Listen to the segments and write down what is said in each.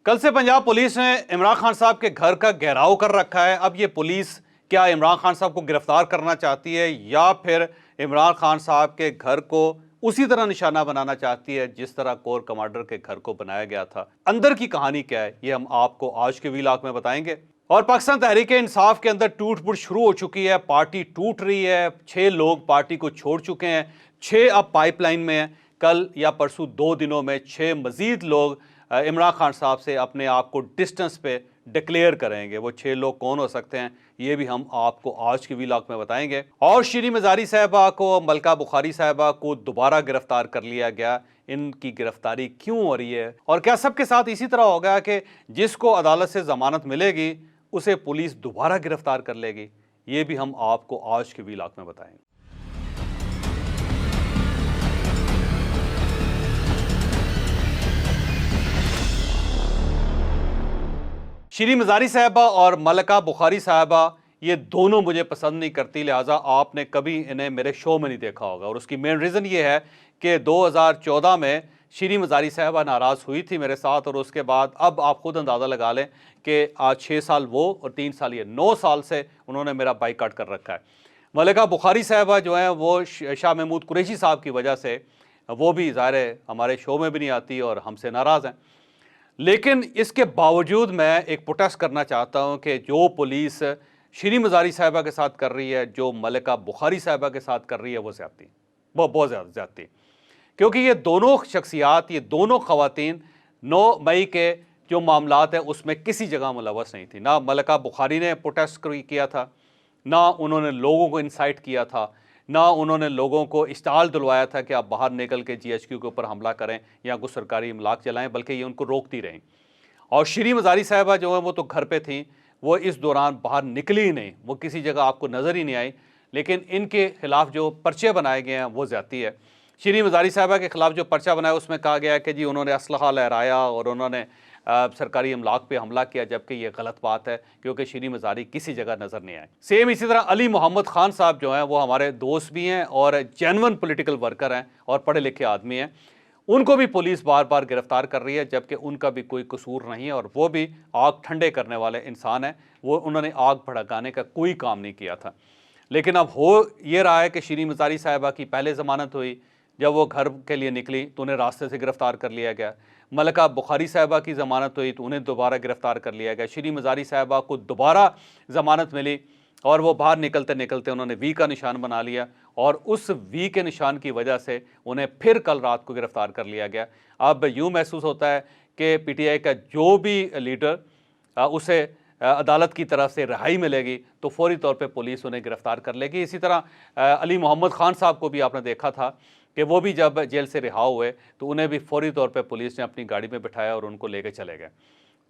کل سے پنجاب پولیس نے عمران خان صاحب کے گھر کا گھیراؤ کر رکھا ہے۔ اب یہ پولیس کیا عمران خان صاحب کو گرفتار کرنا چاہتی ہے یا پھر عمران خان صاحب کے گھر کو اسی طرح نشانہ بنانا چاہتی ہے جس طرح کور کمانڈر کے گھر کو بنایا گیا تھا؟ اندر کی کہانی کیا ہے یہ ہم آپ کو آج کے ویلاگ میں بتائیں گے۔ اور پاکستان تحریک انصاف کے اندر ٹوٹ پھوٹ شروع ہو چکی ہے، پارٹی ٹوٹ رہی ہے، 6 لوگ پارٹی کو چھوڑ چکے ہیں، 6 اب پائپ لائن میں ہیں۔ کل یا پرسوں 2 دنوں میں 6 مزید لوگ عمران خان صاحب سے اپنے آپ کو ڈسٹنس پہ ڈکلیئر کریں گے۔ وہ 6 لوگ کون ہو سکتے ہیں یہ بھی ہم آپ کو آج کے ویلاگ میں بتائیں گے۔ اور شیریں مزاری صاحبہ کو، ملکہ بخاری صاحبہ کو دوبارہ گرفتار کر لیا گیا۔ ان کی گرفتاری کیوں ہو رہی ہے اور کیا سب کے ساتھ اسی طرح ہوگا کہ جس کو عدالت سے ضمانت ملے گی اسے پولیس دوبارہ گرفتار کر لے گی؟ یہ بھی ہم آپ کو آج کے ویلاگ میں بتائیں گے۔ شیریں مزاری صاحبہ اور ملکہ بخاری صاحبہ یہ دونوں مجھے پسند نہیں کرتی، لہٰذا آپ نے کبھی انہیں میرے شو میں نہیں دیکھا ہوگا، اور اس کی مین ریزن یہ ہے کہ 2014 میں شیریں مزاری صاحبہ ناراض ہوئی تھی میرے ساتھ، اور اس کے بعد اب آپ خود اندازہ لگا لیں کہ آج 6 سال وہ اور 3 سال یہ، 9 سال سے انہوں نے میرا بائیکاٹ کر رکھا ہے۔ ملکہ بخاری صاحبہ جو ہیں وہ شاہ محمود قریشی صاحب کی وجہ سے وہ بھی ظاہر ہے ہمارے شو میں بھی نہیں آتی اور ہم سے ناراض ہیں، لیکن اس کے باوجود میں ایک پروٹیسٹ کرنا چاہتا ہوں کہ جو پولیس شیریں مزاری صاحبہ کے ساتھ کر رہی ہے، جو ملکہ بخاری صاحبہ کے ساتھ کر رہی ہے، وہ زیادتی، وہ بہت زیادہ زیادتی، کیونکہ یہ دونوں شخصیات، یہ دونوں خواتین 9 مئی کے جو معاملات ہیں اس میں کسی جگہ ملوث نہیں تھی۔ نہ ملکہ بخاری نے پروٹیسٹ کیا تھا، نہ انہوں نے لوگوں کو انسائٹ کیا تھا، نہ انہوں نے لوگوں کو اشتعال دلوایا تھا کہ آپ باہر نکل کے GHQ کے اوپر حملہ کریں یا کوئی سرکاری املاک چلائیں، بلکہ یہ ان کو روکتی رہیں۔ اور شیریں مزاری صاحبہ جو ہیں وہ تو گھر پہ تھیں، وہ اس دوران باہر نکلی ہی نہیں، وہ کسی جگہ آپ کو نظر ہی نہیں آئی، لیکن ان کے خلاف جو پرچے بنائے گئے ہیں وہ زیادتی ہے۔ شیریں مزاری صاحبہ کے خلاف جو پرچہ بنایا اس میں کہا گیا ہے کہ جی انہوں نے اسلحہ لہرایا اور انہوں نے سرکاری املاک پہ حملہ کیا، جبکہ یہ غلط بات ہے کیونکہ شیریں مزاری کسی جگہ نظر نہیں آئے۔ سیم اسی طرح علی محمد خان صاحب جو ہیں وہ ہمارے دوست بھی ہیں اور جینون پولیٹیکل ورکر ہیں اور پڑھے لکھے آدمی ہیں، ان کو بھی پولیس بار بار گرفتار کر رہی ہے جبکہ ان کا بھی کوئی قصور نہیں ہے، اور وہ بھی آگ ٹھنڈے کرنے والے انسان ہیں، انہوں نے آگ بھڑکانے کا کوئی کام نہیں کیا تھا۔ لیکن اب ہو یہ رہا ہے کہ شیریں مزاری صاحبہ کی پہلے ضمانت ہوئی، جب وہ گھر کے لیے نکلی تو انہیں راستے سے گرفتار کر لیا گیا۔ ملکہ بخاری صاحبہ کی ضمانت ہوئی تو انہیں دوبارہ گرفتار کر لیا گیا۔ شیریں مزاری صاحبہ کو دوبارہ ضمانت ملی اور وہ باہر نکلتے نکلتے انہوں نے وی کا نشان بنا لیا، اور اس وی کے نشان کی وجہ سے انہیں پھر کل رات کو گرفتار کر لیا گیا۔ اب یوں محسوس ہوتا ہے کہ PTI کا جو بھی لیڈر اسے عدالت کی طرف سے رہائی ملے گی تو فوری طور پہ پولیس انہیں گرفتار کر لے گی۔ اسی طرح علی محمد خان صاحب کو بھی آپ نے دیکھا تھا کہ وہ بھی جب جیل سے رہا ہوئے تو انہیں بھی فوری طور پہ پولیس نے اپنی گاڑی میں بٹھایا اور ان کو لے کے چلے گئے۔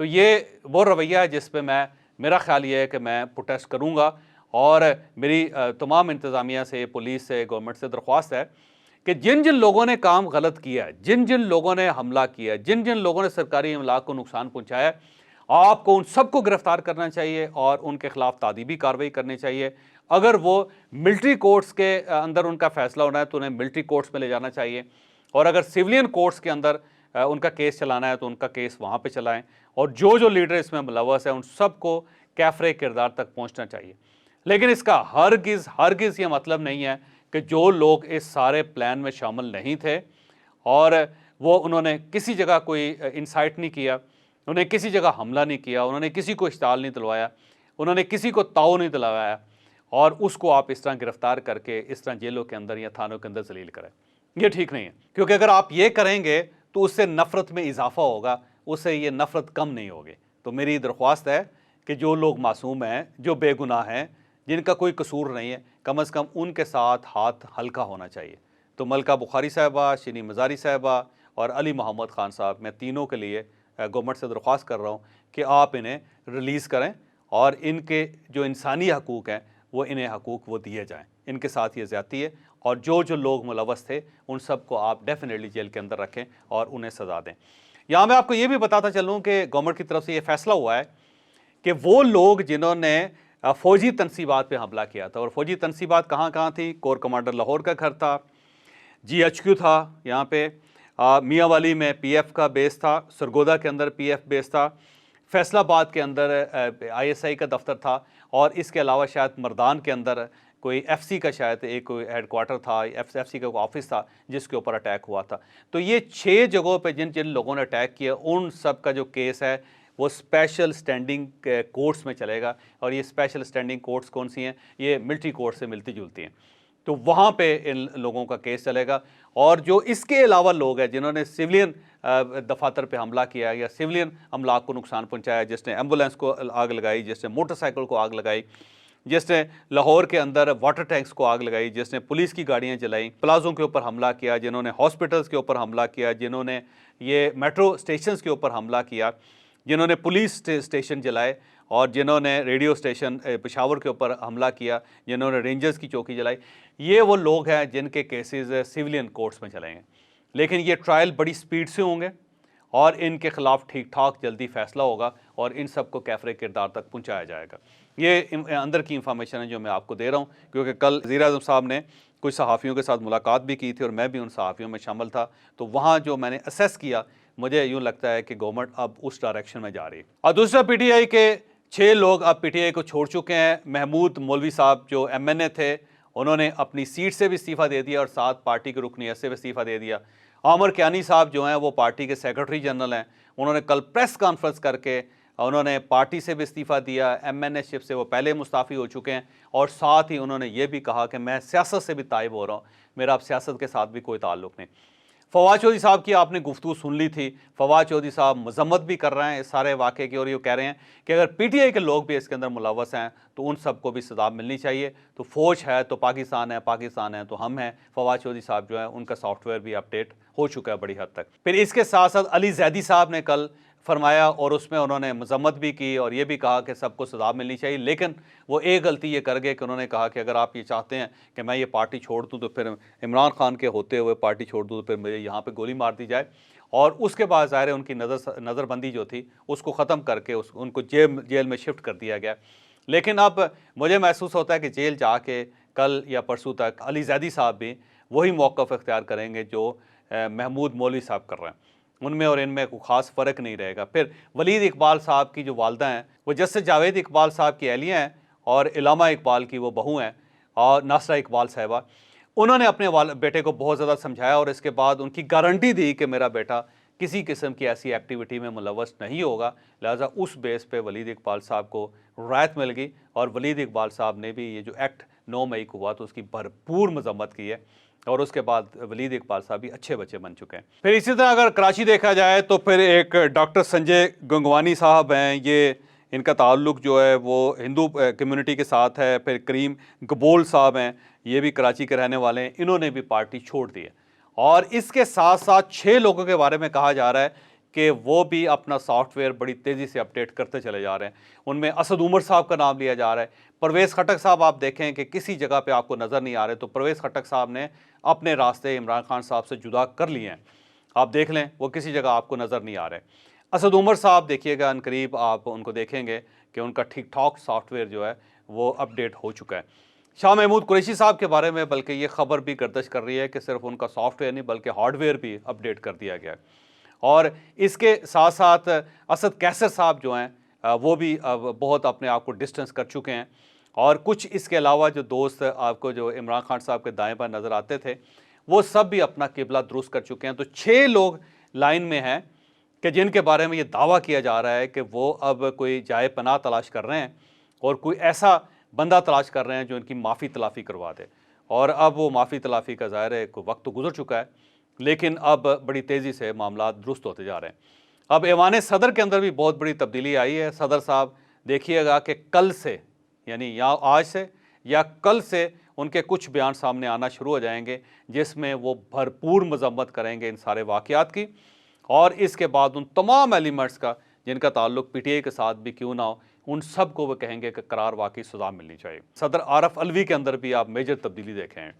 تو یہ وہ رویہ ہے جس پہ میرا خیال یہ ہے کہ میں پروٹیسٹ کروں گا، اور میری تمام انتظامیہ سے، پولیس سے، گورنمنٹ سے درخواست ہے کہ جن جن لوگوں نے کام غلط کیا ہے، جن جن لوگوں نے حملہ کیا ہے، جن جن لوگوں نے سرکاری املاک کو نقصان پہنچایا ہے، آپ کو ان سب کو گرفتار کرنا چاہیے اور ان کے خلاف تادیبی کارروائی کرنی چاہیے۔ اگر وہ ملٹری کورٹس کے اندر ان کا فیصلہ ہونا ہے تو انہیں ملٹری کورٹس میں لے جانا چاہیے، اور اگر سیولین کورٹس کے اندر ان کا کیس چلانا ہے تو ان کا کیس وہاں پہ چلائیں، اور جو لیڈر اس میں ملوث ہیں ان سب کو کیفرے کردار تک پہنچنا چاہیے۔ لیکن اس کا ہرگز یہ مطلب نہیں ہے کہ جو لوگ اس سارے پلان میں شامل نہیں تھے اور انہوں نے کسی جگہ کوئی انسائٹ نہیں کیا، انہوں نے کسی جگہ حملہ نہیں کیا، انہوں نے کسی کو اشتعال نہیں دلوایا، انہوں نے کسی کو تاؤ نہیں دلوایا، اور اس کو آپ اس طرح گرفتار کر کے اس طرح جیلوں کے اندر یا تھانوں کے اندر ذلیل کریں، یہ ٹھیک نہیں ہے۔ کیونکہ اگر آپ یہ کریں گے تو اس سے نفرت میں اضافہ ہوگا، اس سے یہ نفرت کم نہیں ہوگی۔ تو میری درخواست ہے کہ جو لوگ معصوم ہیں، جو بے گناہ ہیں، جن کا کوئی قصور نہیں ہے، کم از کم ان کے ساتھ ہاتھ ہلکا ہونا چاہیے۔ تو ملکہ بخاری صاحبہ، شیریں مزاری صاحبہ اور علی محمد خان صاحب، میں تینوں کے لیے گورنمنٹ سے درخواست کر رہا ہوں کہ آپ انہیں ریلیز کریں اور ان کے جو انسانی حقوق ہیں وہ انہیں حقوق وہ دیے جائیں۔ ان کے ساتھ یہ زیادتی ہے، اور جو لوگ ملوث تھے ان سب کو آپ ڈیفینیٹلی جیل کے اندر رکھیں اور انہیں سزا دیں۔ یہاں میں آپ کو یہ بھی بتاتا چلوں کہ گورنمنٹ کی طرف سے یہ فیصلہ ہوا ہے کہ وہ لوگ جنہوں نے فوجی تنصیبات پہ حملہ کیا تھا، اور فوجی تنصیبات کہاں کہاں تھی؟ کور کمانڈر لاہور کا گھر تھا، GHQ تھا یہاں پہ، میاں والی میں پی ایف کا بیس تھا، سرگودا کے اندر پی ایف بیس تھا، فیصل آباد کے اندر آئی ایس آئی کا دفتر تھا، اور اس کے علاوہ شاید مردان کے اندر کوئی ایف سی کا شاید ایک کوئی ہیڈ کوارٹر تھا، ایف سی کا کوئی آفس تھا جس کے اوپر اٹیک ہوا تھا۔ تو یہ 6 جگہوں پہ جن لوگوں نے اٹیک کیا ان سب کا جو کیس ہے وہ اسپیشل اسٹینڈنگ کورٹس میں چلے گا، اور یہ اسپیشل اسٹینڈنگ کورٹس کون سی ہیں؟ یہ ملٹری کورٹ سے ملتی جلتی ہیں، تو وہاں پہ ان لوگوں کا کیس چلے گا۔ اور جو اس کے علاوہ لوگ ہیں جنہوں نے سولین دفاتر پہ حملہ کیا یا سولین املاک کو نقصان پہنچایا، جس نے ایمبولینس کو آگ لگائی، جس نے موٹر سائیکل کو آگ لگائی، جس نے لاہور کے اندر واٹر ٹینکس کو آگ لگائی، جس نے پولیس کی گاڑیاں جلائیں، پلازوں کے اوپر حملہ کیا، جنہوں نے ہاسپٹلس کے اوپر حملہ کیا، جنہوں نے یہ میٹرو اسٹیشنز کے اوپر حملہ کیا، جنہوں نے پولیس اسٹیشن جلائے، اور جنہوں نے ریڈیو اسٹیشن پشاور کے اوپر حملہ کیا، جنہوں نے رینجرز کی چوکی جلائی، یہ وہ لوگ ہیں جن کے کیسز سویلین کورٹس میں چلیں گے۔ لیکن یہ ٹرائل بڑی سپیڈ سے ہوں گے، اور ان کے خلاف ٹھیک ٹھاک جلدی فیصلہ ہوگا، اور ان سب کو کیفر کردار تک پہنچایا جائے گا۔ یہ اندر کی انفارمیشن ہے جو میں آپ کو دے رہا ہوں، کیونکہ کل وزیر اعظم صاحب نے کچھ صحافیوں کے ساتھ ملاقات بھی کی تھی، اور میں بھی ان صحافیوں میں شامل تھا، تو وہاں جو میں نے اسیس کیا، مجھے یوں لگتا ہے کہ گورنمنٹ اب اس ڈائریکشن میں جا رہی ہے۔ اور دوسرا پی ٹی آئی کے 6 لوگ اب پی ٹی آئی کو چھوڑ چکے ہیں۔ محمود مولوی صاحب جو ایم این اے تھے، انہوں نے اپنی سیٹ سے بھی استعفیٰ دے دیا، اور ساتھ پارٹی کی رکنیت سے بھی استعفیٰ دے دیا۔ عامر کیانی صاحب جو ہیں وہ پارٹی کے سیکرٹری جنرل ہیں، انہوں نے کل پریس کانفرنس کر کے انہوں نے پارٹی سے بھی استعفیٰ دیا، ایم این اے شپ سے وہ پہلے مستعفی ہو چکے ہیں، اور ساتھ ہی انہوں نے یہ بھی کہا کہ میں سیاست سے بھی تائب ہو رہا ہوں، میرا اب سیاست کے ساتھ بھی کوئی تعلق نہیں۔ فواد چودھری صاحب کی آپ نے گفتگو سن لی تھی، فواد چودھری صاحب مذمت بھی کر رہے ہیں اس سارے واقعے کی، اور یہ کہہ رہے ہیں کہ اگر پی ٹی آئی کے لوگ بھی اس کے اندر ملوث ہیں تو ان سب کو بھی سزا ملنی چاہیے، تو فوج ہے تو پاکستان ہے، پاکستان ہے تو ہم ہیں۔ فواد چودھری صاحب جو ہیں ان کا سافٹ ویئر بھی اپڈیٹ ہو چکا ہے بڑی حد تک۔ پھر اس کے ساتھ ساتھ علی زیدی صاحب نے کل فرمایا، اور اس میں انہوں نے مذمت بھی کی اور یہ بھی کہا کہ سب کو سزا ملنی چاہیے، لیکن وہ ایک غلطی یہ کر گئے کہ انہوں نے کہا کہ اگر آپ یہ چاہتے ہیں کہ میں یہ پارٹی چھوڑ دوں تو پھر عمران خان کے ہوتے ہوئے پارٹی چھوڑ دوں تو پھر مجھے یہاں پہ گولی مار دی جائے، اور اس کے بعد ظاہر ہے ان کی نظر بندی جو تھی اس کو ختم کر کے ان کو جیل میں شفٹ کر دیا گیا۔ لیکن اب مجھے محسوس ہوتا ہے کہ جیل جا کے کل یا پرسوں تک علی زیدی صاحب بھی وہی موقف اختیار کریں گے جو محمود مولوی صاحب کر رہے ہیں، ان میں اور ان میں کوئی خاص فرق نہیں رہے گا۔ پھر ولید اقبال صاحب کی جو والدہ ہیں وہ جسٹس جاوید اقبال صاحب کی اہلیہ ہیں، اور علامہ اقبال کی وہ بہو ہیں، اور ناصرہ اقبال صاحبہ، انہوں نے اپنے بیٹے کو بہت زیادہ سمجھایا، اور اس کے بعد ان کی گارنٹی دی کہ میرا بیٹا کسی قسم کی ایسی ایکٹیویٹی میں ملوث نہیں ہوگا، لہٰذا اس بیس پہ ولید اقبال صاحب کو رعایت مل گئی، اور ولید اقبال صاحب نے بھی یہ جو ایکٹ 9 مئی کو ہوا تو اس کی بھرپور مذمت کی ہے، اور اس کے بعد ولید اقبال صاحب بھی اچھے بچے بن چکے ہیں۔ پھر اسی طرح اگر کراچی دیکھا جائے تو پھر ایک ڈاکٹر سنجے گنگوانی صاحب ہیں، یہ ان کا تعلق جو ہے وہ ہندو کمیونٹی کے ساتھ ہے۔ پھر کریم گبول صاحب ہیں، یہ بھی کراچی کے رہنے والے ہیں، انہوں نے بھی پارٹی چھوڑ دی ہے، اور اس کے ساتھ ساتھ 6 لوگوں کے بارے میں کہا جا رہا ہے کہ وہ بھی اپنا سافٹ ویئر بڑی تیزی سے اپڈیٹ کرتے چلے جا رہے ہیں۔ ان میں اسد عمر صاحب کا نام لیا جا رہا ہے، پرویز خٹک صاحب آپ دیکھیں کہ کسی جگہ پہ آپ کو نظر نہیں آ رہے، تو پرویز خٹک صاحب نے اپنے راستے عمران خان صاحب سے جدا کر لیے ہیں، آپ دیکھ لیں وہ کسی جگہ آپ کو نظر نہیں آ رہے۔ اسد عمر صاحب دیکھیے گا ان قریب آپ ان کو دیکھیں گے کہ ان کا ٹھیک ٹھاک سافٹ ویئر جو ہے وہ اپڈیٹ ہو چکا ہے۔ شاہ محمود قریشی صاحب کے بارے میں بلکہ یہ خبر بھی گردش کر رہی ہے کہ صرف ان کا سافٹ ویئر نہیں بلکہ ہارڈ ویئر بھی اپڈیٹ کر دیا گیا ہے، اور اس کے ساتھ ساتھ اسد کیسر صاحب جو ہیں وہ بھی بہت اپنے آپ کو ڈسٹنس کر چکے ہیں، اور کچھ اس کے علاوہ جو دوست آپ کو جو عمران خان صاحب کے دائیں بائیں نظر آتے تھے وہ سب بھی اپنا قبلہ درست کر چکے ہیں۔ تو 6 لوگ لائن میں ہیں کہ جن کے بارے میں یہ دعویٰ کیا جا رہا ہے کہ وہ اب کوئی جائے پناہ تلاش کر رہے ہیں، اور کوئی ایسا بندہ تلاش کر رہے ہیں جو ان کی معافی تلافی کروا دے، اور اب وہ معافی تلافی کا ظاہر ہے کوئی وقت تو گزر چکا ہے، لیکن اب بڑی تیزی سے معاملات درست ہوتے جا رہے ہیں۔ اب ایوان صدر کے اندر بھی بہت بڑی تبدیلی آئی ہے۔ صدر صاحب دیکھیے گا کہ کل سے، یعنی یا آج سے یا کل سے ان کے کچھ بیان سامنے آنا شروع ہو جائیں گے جس میں وہ بھرپور مذمت کریں گے ان سارے واقعات کی، اور اس کے بعد ان تمام ایلیمنٹس کا جن کا تعلق پی ٹی آئی کے ساتھ بھی کیوں نہ ہو، ان سب کو وہ کہیں گے کہ قرار واقعی سزا ملنی چاہیے۔ صدر عارف علوی کے اندر بھی آپ میجر تبدیلی دیکھیں ہیں۔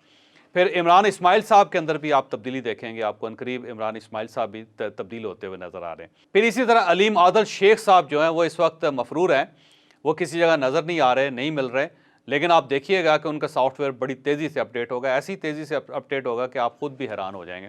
پھر عمران اسماعیل صاحب کے اندر بھی آپ تبدیلی دیکھیں گے، آپ کو عنقریب عمران اسماعیل صاحب بھی تبدیل ہوتے ہوئے نظر آ رہے ہیں۔ پھر اسی طرح علیم عادل شیخ صاحب جو ہیں وہ اس وقت مفرور ہیں، وہ کسی جگہ نظر نہیں آ رہے، نہیں مل رہے، لیکن آپ دیکھیے گا کہ ان کا سافٹ ویئر بڑی تیزی سے اپڈیٹ ہوگا، ایسی تیزی سے اپڈیٹ ہوگا کہ آپ خود بھی حیران ہو جائیں گے۔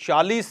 40